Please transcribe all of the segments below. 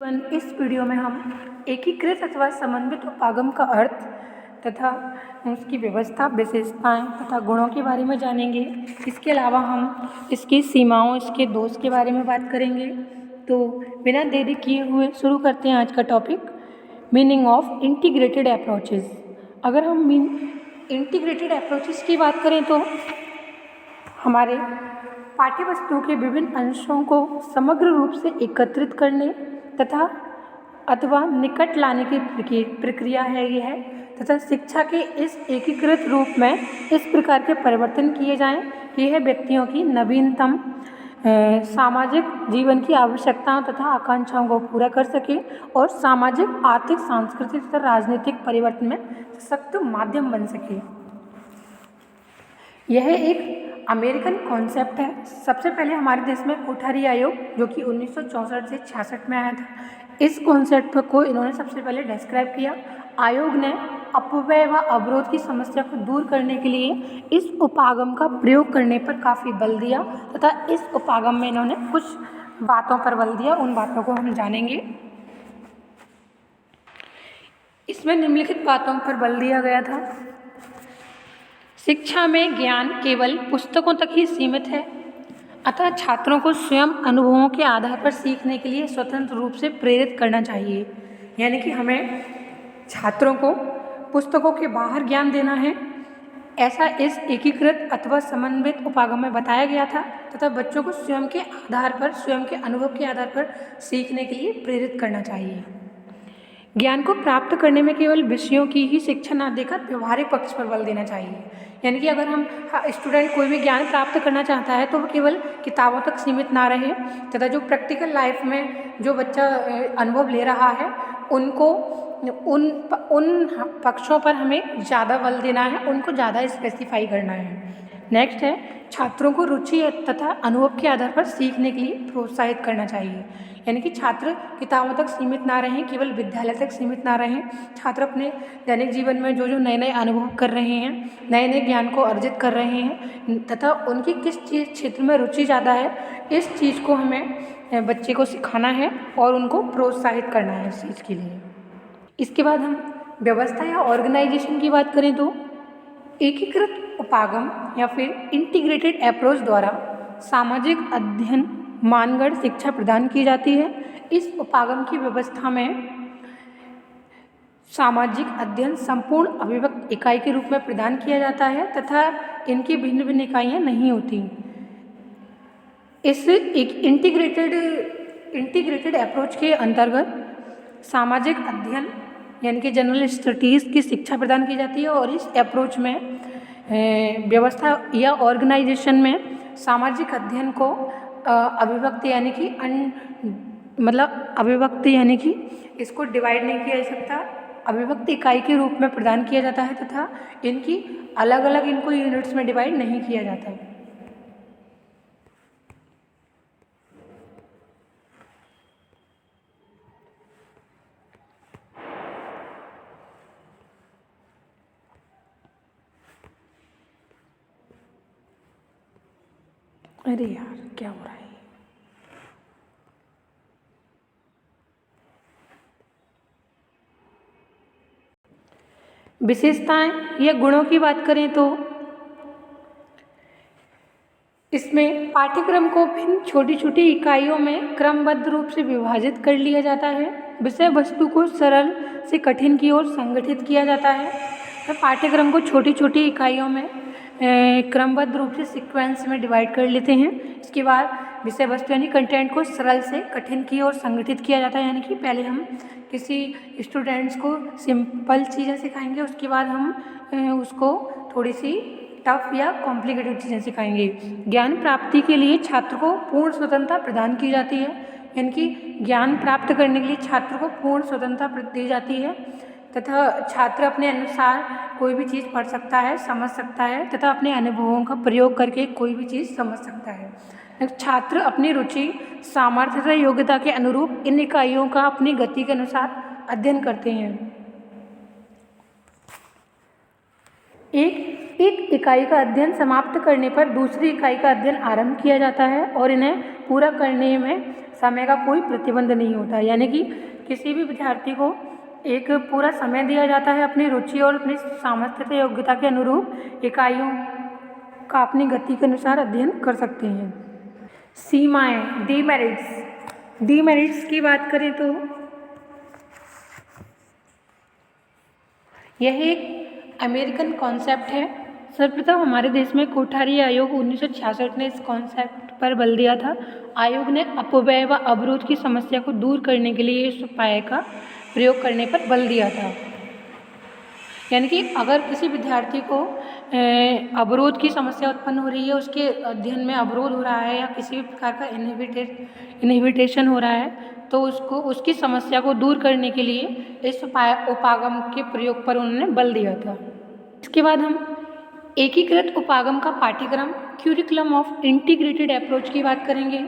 इस वीडियो में हम एकीकृत अथवा समन्वित उपागम का अर्थ तथा उसकी व्यवस्था, विशेषताएं तथा गुणों के बारे में जानेंगे। इसके अलावा हम इसकी सीमाओं, इसके दोष के बारे में बात करेंगे। तो बिना देरी किए हुए शुरू करते हैं आज का topic, meaning of integrated approaches. अगर हम इंटीग्रेटेड अप्रोचेस की बात करें तो हमारे पाठ्यवस्तु के विभिन्न अंशों को समग्र रूप से एकत्रित करने तथा अथवा निकट लाने की प्रक्रिया है यह, तथा शिक्षा के इस एकीकृत रूप में इस प्रकार के परिवर्तन किए जाएं कि यह व्यक्तियों की नवीनतम सामाजिक जीवन की आवश्यकताओं तथा आकांक्षाओं को पूरा कर सके और सामाजिक, आर्थिक, सांस्कृतिक तथा राजनीतिक परिवर्तन में सशक्त माध्यम बन सके। यह एक अमेरिकन कॉन्सेप्ट है। सबसे पहले हमारे देश में कोठारी आयोग, जो कि 1964 से 66 में आया था, इस कॉन्सेप्ट को इन्होंने सबसे पहले डिस्क्राइब किया। आयोग ने अपव्यय व अवरोध की समस्या को दूर करने के लिए इस उपागम का प्रयोग करने पर काफ़ी बल दिया तथा इस उपागम में इन्होंने कुछ बातों पर बल दिया। उन बातों को हम जानेंगे। इसमें निम्नलिखित बातों पर बल दिया गया था। शिक्षा में ज्ञान केवल पुस्तकों तक ही सीमित है, अतः छात्रों को स्वयं अनुभवों के आधार पर सीखने के लिए स्वतंत्र रूप से प्रेरित करना चाहिए। यानी कि हमें छात्रों को पुस्तकों के बाहर ज्ञान देना है, ऐसा इस एकीकृत अथवा समन्वित उपागम में बताया गया था तथा बच्चों को स्वयं के आधार पर, स्वयं के अनुभव के आधार पर सीखने के लिए प्रेरित करना चाहिए। ज्ञान को प्राप्त करने में केवल विषयों की ही शिक्षा न देकर व्यवहारिक पक्ष पर बल देना चाहिए। यानी कि अगर हम स्टूडेंट कोई भी ज्ञान प्राप्त करना चाहता है तो वो केवल किताबों तक सीमित ना रहे तथा जो प्रैक्टिकल लाइफ में जो बच्चा अनुभव ले रहा है उनको उन पक्षों पर हमें ज़्यादा बल देना है, उनको ज़्यादा स्पेसिफाई करना है। नेक्स्ट है, छात्रों को रुचि तथा अनुभव के आधार पर सीखने के लिए प्रोत्साहित करना चाहिए। यानी कि छात्र किताबों तक सीमित ना रहें, केवल विद्यालय तक सीमित ना रहें। छात्र अपने दैनिक जीवन में जो जो नए नए अनुभव कर रहे हैं, नए नए ज्ञान को अर्जित कर रहे हैं तथा उनकी किस चीज़ क्षेत्र में रुचि ज़्यादा है, इस चीज़ को हमें बच्चे को सिखाना है और उनको प्रोत्साहित करना है इस चीज़ के लिए। इसके बाद हम व्यवस्था या ऑर्गेनाइजेशन की बात करें तो एकीकृत उपागम या फिर इंटीग्रेटेड अप्रोच द्वारा सामाजिक अध्ययन मानगढ़ शिक्षा प्रदान की जाती है। इस उपागम की व्यवस्था में सामाजिक अध्ययन संपूर्ण अविभक्त इकाई के रूप में प्रदान किया जाता है तथा इनकी भिन्न भिन्न इकाइयाँ नहीं होती। इस एक इंटीग्रेटेड अप्रोच के अंतर्गत सामाजिक अध्ययन यानी कि जनरल स्टडीज़ की शिक्षा प्रदान की जाती है और इस अप्रोच में व्यवस्था या ऑर्गेनाइजेशन में सामाजिक अध्ययन को अविभक्त यानी कि अविभक्त यानी कि इसको डिवाइड नहीं किया जा सकता, अविभक्त इकाई के रूप में प्रदान किया जाता है तथा इनकी अलग अलग इनको यूनिट्स में डिवाइड नहीं किया जाता है। अरे यार, क्या हो रहा है? विशेषताएं या गुणों की बात करें तो इसमें पाठ्यक्रम को भिन्न छोटी छोटी इकाइयों में क्रमबद्ध रूप से विभाजित कर लिया जाता है। विषय वस्तु को सरल से कठिन की ओर संगठित किया जाता है। तो पाठ्यक्रम को छोटी छोटी इकाइयों में क्रमबद्ध रूप से सीक्वेंस में डिवाइड कर लेते हैं। इसके बाद विषय वस्तु यानी कंटेंट को सरल से कठिन की ओर संगठित किया जाता है। यानी कि पहले हम किसी स्टूडेंट्स को सिंपल चीज़ें सिखाएंगे, उसके बाद हम उसको थोड़ी सी टफ या कॉम्प्लिकेटेड चीज़ें सिखाएंगे। ज्ञान प्राप्ति के लिए छात्र को पूर्ण स्वतंत्रता प्रदान की जाती है। यानी कि ज्ञान प्राप्त करने के लिए छात्र को पूर्ण स्वतंत्रता दी जाती है तथा छात्र अपने अनुसार कोई भी चीज़ पढ़ सकता है, समझ सकता है तथा अपने अनुभवों का प्रयोग करके कोई भी चीज़ समझ सकता है। छात्र अपनी रुचि, सामर्थ्य तथा योग्यता के अनुरूप इन इकाइयों का अपनी गति के अनुसार अध्ययन करते हैं। एक एक इकाई का अध्ययन समाप्त करने पर दूसरी इकाई का अध्ययन आरंभ किया जाता है और इन्हें पूरा करने में समय का कोई प्रतिबंध नहीं होता। यानी कि किसी भी विद्यार्थी को एक पूरा समय दिया जाता है अपनी रुचि और अपनी सामर्थ्य से योग्यता के अनुरूप इकाइयों का अपनी गति के अनुसार अध्ययन कर सकते हैं। सीमाएं, डीमेरिट्स की बात करें तो यह एक अमेरिकन कॉन्सेप्ट है। सर्वप्रथम हमारे देश में कोठारी आयोग 1966 ने इस कॉन्सेप्ट पर बल दिया था। आयोग ने अपव्यय व अवरोध की समस्या को दूर करने के लिए इस उपाय का प्रयोग करने पर बल दिया था। यानी कि अगर किसी विद्यार्थी को अवरोध की समस्या उत्पन्न हो रही है, उसके अध्ययन में अवरोध हो रहा है या किसी भी प्रकार का इनहिबिटेशन हो रहा है, तो उसकी समस्या को दूर करने के लिए इस उपागम के प्रयोग पर उन्होंने बल दिया था। इसके बाद हम एकीकृत उपागम का पाठ्यक्रम क्यूरिकुलम ऑफ इंटीग्रेटेड अप्रोच की बात करेंगे।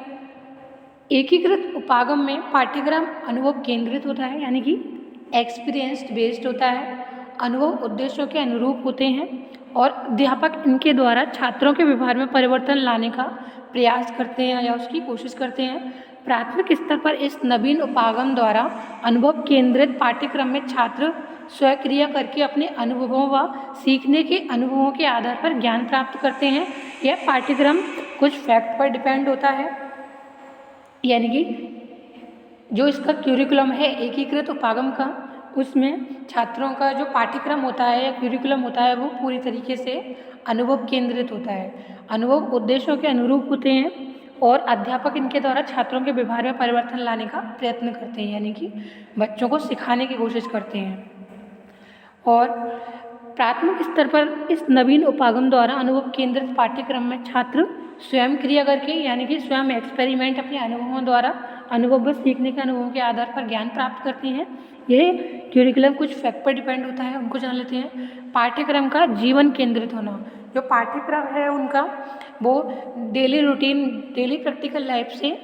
एकीकृत उपागम में पाठ्यक्रम अनुभव केंद्रित होता है, यानी कि एक्सपीरियंस बेस्ड होता है। अनुभव उद्देश्यों के अनुरूप होते हैं और अध्यापक इनके द्वारा छात्रों के व्यवहार में परिवर्तन लाने का प्रयास करते हैं या उसकी कोशिश करते हैं। प्राथमिक स्तर पर इस नवीन उपागम द्वारा अनुभव केंद्रित पाठ्यक्रम में छात्र स्वक्रिया करके अपने अनुभवों व सीखने के अनुभवों के आधार पर ज्ञान प्राप्त करते हैं। यह पाठ्यक्रम कुछ फैक्ट पर डिपेंड होता है, यानी कि जो इसका क्यूरिकुलम है एकीकृत उपागम का, उसमें छात्रों का जो पाठ्यक्रम होता है या क्यूरिकुलम होता है वो पूरी तरीके से अनुभव केंद्रित होता है। अनुभव उद्देश्यों के अनुरूप होते हैं और अध्यापक इनके द्वारा छात्रों के व्यवहार में परिवर्तन लाने का प्रयत्न करते हैं, यानी कि बच्चों को सिखाने की कोशिश करते हैं। और प्राथमिक स्तर पर इस नवीन उपागम द्वारा अनुभव केंद्रित पाठ्यक्रम में छात्र स्वयं क्रिया करके, यानी कि स्वयं एक्सपेरिमेंट अपने अनुभवों द्वारा अनुभव व सीखने के अनुभवों के आधार पर ज्ञान प्राप्त करते हैं। यह क्यूरिकुलम कुछ फैक्ट पर डिपेंड होता है, उनको जान लेते हैं। पाठ्यक्रम का जीवन केंद्रित होना, जो पाठ्यक्रम है उनका वो daily routine, daily practical life से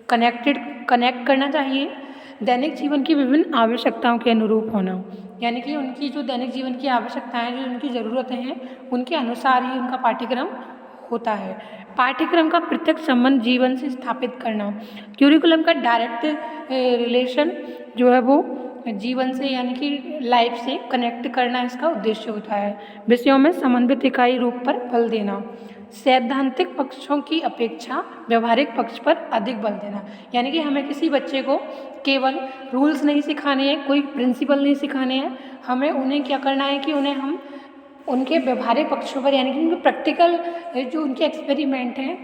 कनेक्ट करना चाहिए। दैनिक जीवन की विभिन्न आवश्यकताओं के अनुरूप होना, यानी कि उनकी जो दैनिक जीवन की आवश्यकताएं, जो उनकी ज़रूरतें हैं, उनके अनुसार ही उनका पाठ्यक्रम होता है। पाठ्यक्रम का प्रत्यक्ष संबंध जीवन से स्थापित करना, क्यूरिकुलम का डायरेक्ट रिलेशन जो है वो जीवन से, यानी कि लाइफ से कनेक्ट करना इसका उद्देश्य होता है। विषयों में समन्वित इकाई रूप पर बल देना, सैद्धांतिक पक्षों की अपेक्षा व्यवहारिक पक्ष पर अधिक बल देना, यानी कि हमें किसी बच्चे को केवल रूल्स नहीं सिखाने हैं, कोई प्रिंसिपल नहीं सिखाने हैं, हमें उन्हें क्या करना है कि उन्हें हम उनके व्यवहारिक पक्षों पर, यानी कि उनके प्रैक्टिकल जो उनके एक्सपेरिमेंट हैं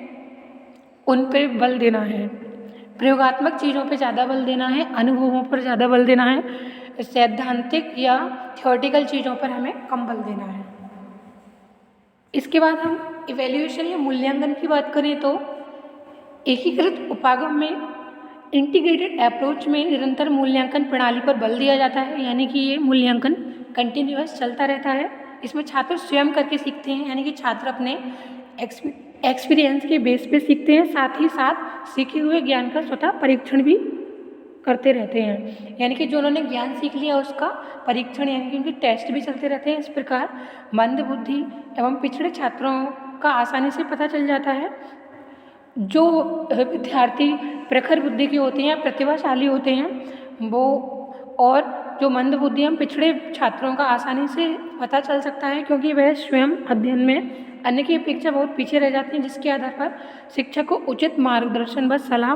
उन पर बल देना है। प्रयोगात्मक चीज़ों पे ज़्यादा बल देना है, अनुभवों पर ज़्यादा बल देना है, सैद्धांतिक या थियोरेटिकल चीज़ों पर हमें कम बल देना है। इसके बाद हम इवैल्यूएशन या मूल्यांकन की बात करें तो एकीकृत उपागम में इंटीग्रेटेड अप्रोच में निरंतर मूल्यांकन प्रणाली पर बल दिया जाता है, यानी कि ये मूल्यांकन कंटिन्यूअस चलता रहता है। इसमें छात्र स्वयं करके सीखते हैं, यानी कि छात्र अपने एक्सपीरियंस के बेस पे सीखते हैं, साथ ही साथ सीखे हुए ज्ञान का स्वतः परीक्षण भी करते रहते हैं, यानी कि जो उन्होंने ज्ञान सीख लिया उसका परीक्षण, यानी कि उनके टेस्ट भी चलते रहते हैं। इस प्रकार मंद बुद्धि एवं पिछड़े छात्रों का आसानी से पता चल जाता है। जो विद्यार्थी प्रखर बुद्धि के होते हैं या प्रतिभाशाली होते हैं वो, और जो मंद बुद्धि एवं पिछड़े छात्रों का आसानी से पता चल सकता है, क्योंकि वह स्वयं अध्ययन में अन्य की अपेक्षा बहुत पीछे रह जाते हैं, जिसके आधार पर शिक्षक को उचित मार्गदर्शन व सलाह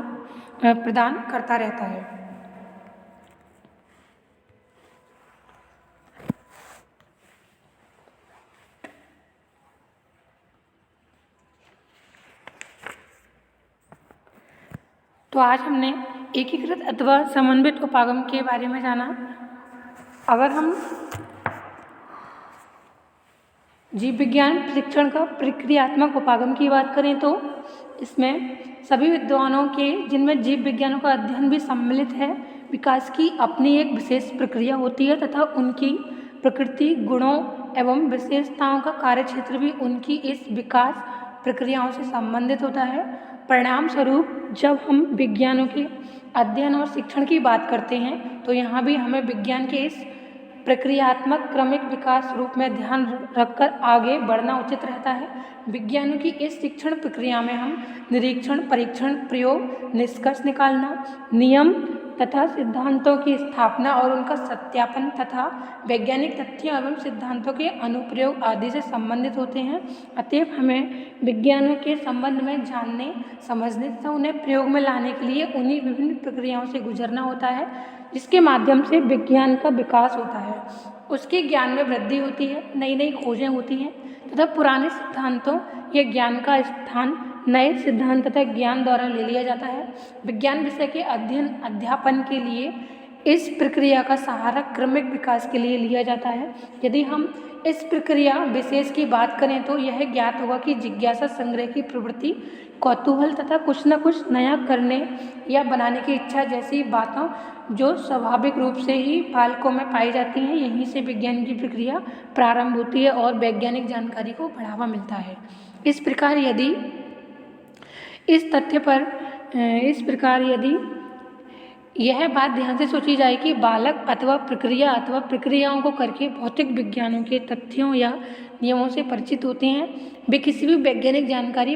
प्रदान करता रहता है। तो आज हमने एकीकृत अथवा समन्वित उपागम के बारे में जाना। अगर हम जीव विज्ञान प्रशिक्षण का प्रक्रियात्मक उपागम की बात करें तो इसमें सभी विद्वानों के, जिनमें जीव विज्ञानों का अध्ययन भी सम्मिलित है, विकास की अपनी एक विशेष प्रक्रिया होती है तथा उनकी प्रकृति, गुणों एवं विशेषताओं का कार्यक्षेत्र भी उनकी इस विकास प्रक्रियाओं से संबंधित होता है। परिणाम स्वरूप जब हम विज्ञानों के अध्ययन और शिक्षण की बात करते हैं तो यहाँ भी हमें विज्ञान के इस प्रक्रियात्मक क्रमिक विकास रूप में ध्यान रखकर आगे बढ़ना उचित रहता है। विज्ञानों की इस शिक्षण प्रक्रिया में हम निरीक्षण, परीक्षण, प्रयोग, निष्कर्ष निकालना, नियम तथा सिद्धांतों की स्थापना और उनका सत्यापन तथा वैज्ञानिक तथ्यों एवं सिद्धांतों के अनुप्रयोग आदि से संबंधित होते हैं। अतएव हमें विज्ञानों के संबंध में जानने, समझने तथा उन्हें प्रयोग में लाने के लिए उन्हीं विभिन्न प्रक्रियाओं से गुजरना होता है जिसके माध्यम से विज्ञान का विकास होता है, उसके ज्ञान में वृद्धि होती है, नई नई खोजें होती हैं तथा पुराने सिद्धांतों या ज्ञान का स्थान नए सिद्धांत तथा ज्ञान द्वारा ले लिया जाता है। विज्ञान विषय के अध्ययन अध्यापन के लिए इस प्रक्रिया का सहारा क्रमिक विकास के लिए लिया जाता है। यदि हम इस प्रक्रिया विशेष की बात करें तो यह ज्ञात होगा कि जिज्ञासा, संग्रह की प्रवृत्ति, कौतूहल तथा कुछ न कुछ नया करने या बनाने की इच्छा जैसी बातों जो स्वाभाविक रूप से ही बालकों में पाई जाती हैं, यहीं से विज्ञान की प्रक्रिया प्रारंभ होती है और वैज्ञानिक जानकारी को बढ़ावा मिलता है। इस प्रकार यदि यह बात ध्यान से सोची जाए कि बालक अथवा प्रक्रिया अथवा प्रक्रियाओं को करके भौतिक विज्ञानों के तथ्यों या नियमों से परिचित होते हैं, वे किसी भी वैज्ञानिक जानकारी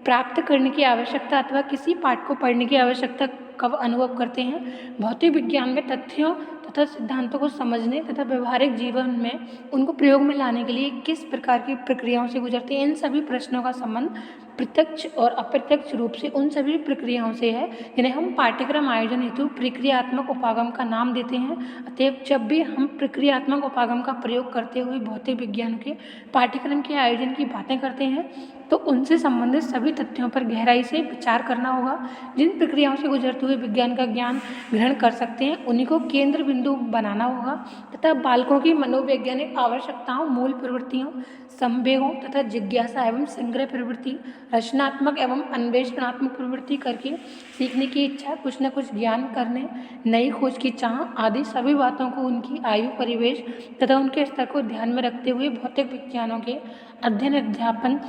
प्राप्त करने की आवश्यकता अथवा किसी पाठ को पढ़ने की आवश्यकता कब अनुभव करते हैं। भौतिक विज्ञान में तथ्यों तथा सिद्धांतों को समझने तथा व्यवहारिक जीवन में उनको प्रयोग में लाने के लिए किस प्रकार की प्रक्रियाओं से गुजरते हैं, इन सभी प्रश्नों का संबंध प्रत्यक्ष और अप्रत्यक्ष रूप से उन सभी प्रक्रियाओं से है जिन्हें हम पाठ्यक्रम आयोजन हेतु प्रक्रियात्मक उपागम का नाम देते हैं। अतएव जब भी हम प्रक्रियात्मक उपागम का प्रयोग करते हुए भौतिक विज्ञान के पाठ्यक्रम के आयोजन की बातें करते हैं तो उनसे संबंधित सभी तथ्यों पर गहराई से विचार करना होगा। जिन प्रक्रियाओं से गुजरते हुए विज्ञान का ज्ञान ग्रहण कर सकते हैं उन्हीं को केंद्र बिंदु बनाना होगा तथा बालकों की मनोवैज्ञानिक आवश्यकताओं, मूल प्रवृत्तियों, संवेगों तथा जिज्ञासा एवं संग्रह प्रवृत्ति, रचनात्मक एवं अन्वेषणात्मक प्रवृत्ति करके सीखने की इच्छा, कुछ न कुछ ज्ञान करने, नई खोज की चाह आदि सभी बातों को उनकी आयु, परिवेश तथा उनके स्तर को ध्यान में रखते हुए भौतिक विज्ञानों के अध्ययन अध्यापन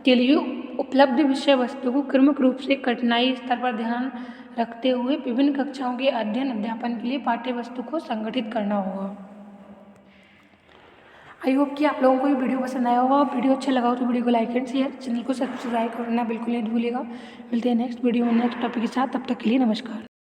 के लिए उपलब्ध विषय वस्तु को क्रमिक रूप से कठिनाई स्तर पर ध्यान रखते हुए विभिन्न कक्षाओं के अध्ययन अध्यापन के लिए पाठ्य वस्तु को संगठित करना होगा। आई होप कि आप लोगों को ये वीडियो पसंद आया होगा। वीडियो अच्छा लगा हो तो वीडियो को लाइक एंड शेयर, चैनल को सब्सक्राइब करना बिल्कुल नहीं भूलिएगा। मिलते हैं नेक्स्ट वीडियो में नेक्स्ट टॉपिक के साथ, तब तक के लिए नमस्कार।